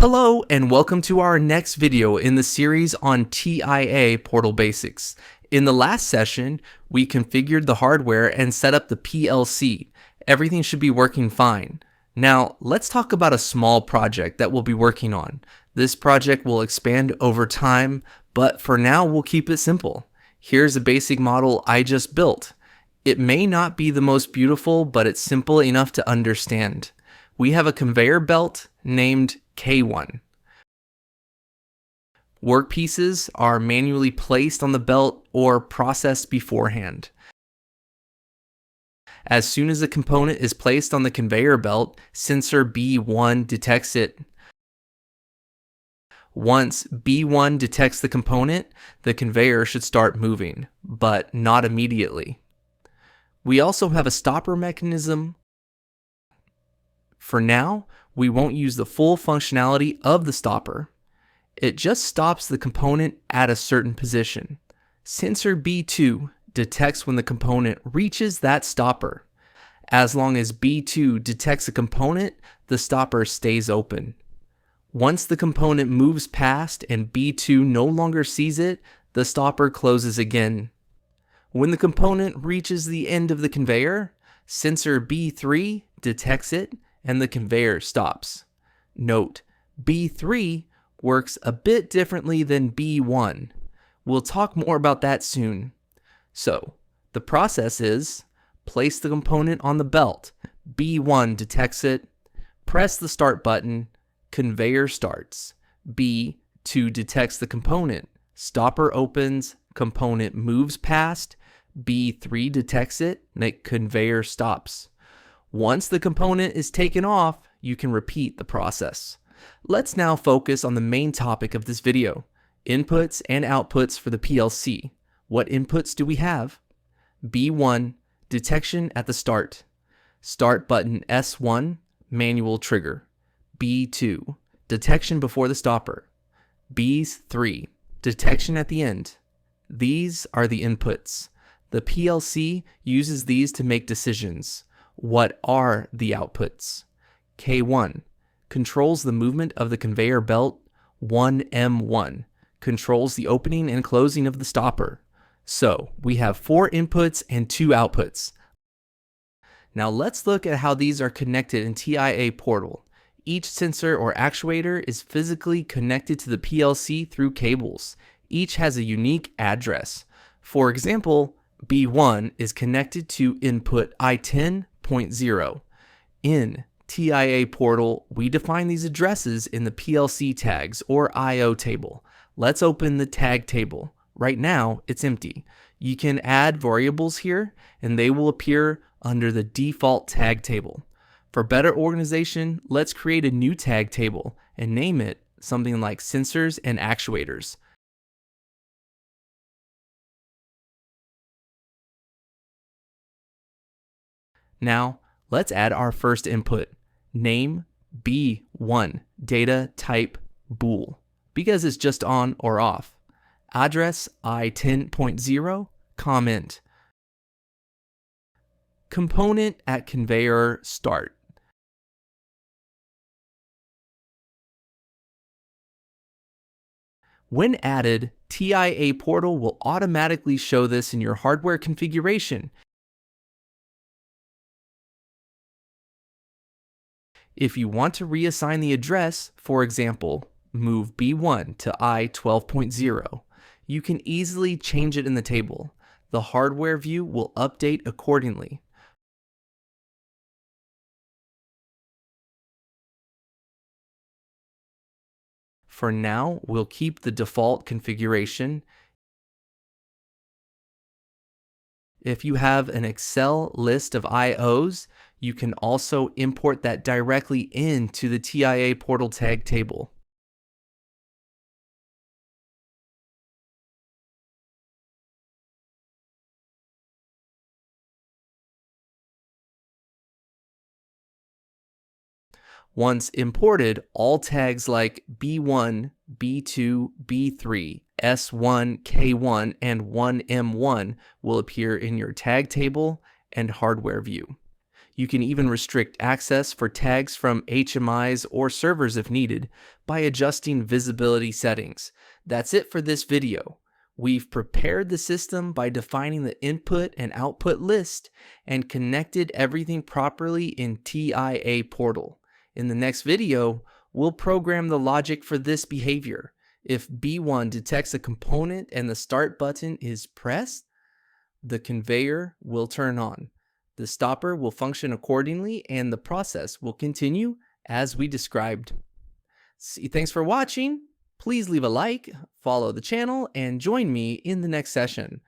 Hello and welcome to our next video in the series on TIA Portal Basics. In the last session, we configured the hardware and set up the PLC. Everything should be working fine. Now, let's talk about a small project that we'll be working on. This project will expand over time, but for now we'll keep it simple. Here's a basic model I just built. It may not be the most beautiful, but it's simple enough to understand. We have a conveyor belt named K1. Workpieces are manually placed on the belt or processed beforehand. As soon as a component is placed on the conveyor belt, sensor B1 detects it. Once B1 detects the component, the conveyor should start moving, but not immediately. We also have a stopper mechanism. For now, we won't use the full functionality of the stopper. It just stops the component at a certain position. Sensor B2 detects when the component reaches that stopper. As long as B2 detects a component, the stopper stays open. Once the component moves past and B2 no longer sees it, the stopper closes again. When the component reaches the end of the conveyor, sensor B3 detects it and the conveyor stops. Note, B3 works a bit differently than B1. We'll talk more about that soon. So, the process is, place the component on the belt, B1 detects it, press the start button, conveyor starts. B2 detects the component, stopper opens, component moves past, B3 detects it, and the conveyor stops. Once the component is taken off, you can repeat the process. Let's now focus on the main topic of this video, inputs and outputs for the PLC. What inputs do we have? B1, detection at the start. Start button S1, manual trigger. B2, detection before the stopper. B3, detection at the end. These are the inputs. The PLC uses these to make decisions. What are the outputs? K1 controls the movement of the conveyor belt. 1M1 controls the opening and closing of the stopper. So we have 4 inputs and 2 outputs. Now let's look at how these are connected in TIA Portal. Each sensor or actuator is physically connected to the PLC through cables. Each has a unique address. For example, B1 is connected to input I10.0. In TIA Portal, we define these addresses in the PLC tags or I/O table. Let's open the tag table. Right now, it's empty. You can add variables here, and they will appear under the default tag table. For better organization, let's create a new tag table and name it something like Sensors and Actuators. Now, let's add our first input. Name B1, data type bool, because it's just on or off. Address I10.0, comment. Component at conveyor start. When added, TIA Portal will automatically show this in your hardware configuration. If you want to reassign the address, for example, move B1 to I12.0, you can easily change it in the table. The hardware view will update accordingly. For now, we'll keep the default configuration. If you have an Excel list of I/Os, you can also import that directly into the TIA Portal tag table. Once imported, all tags like B1, B2, B3, S1, K1, and 1M1 will appear in your tag table and hardware view. You can even restrict access for tags from HMIs or servers if needed by adjusting visibility settings. That's it for this video. We've prepared the system by defining the input and output list and connected everything properly in TIA Portal. In the next video, we'll program the logic for this behavior. If B1 detects a component and the start button is pressed, the conveyor will turn on. The stopper will function accordingly and the process will continue as we described. Thanks for watching. Please leave a like, follow the channel, and join me in the next session.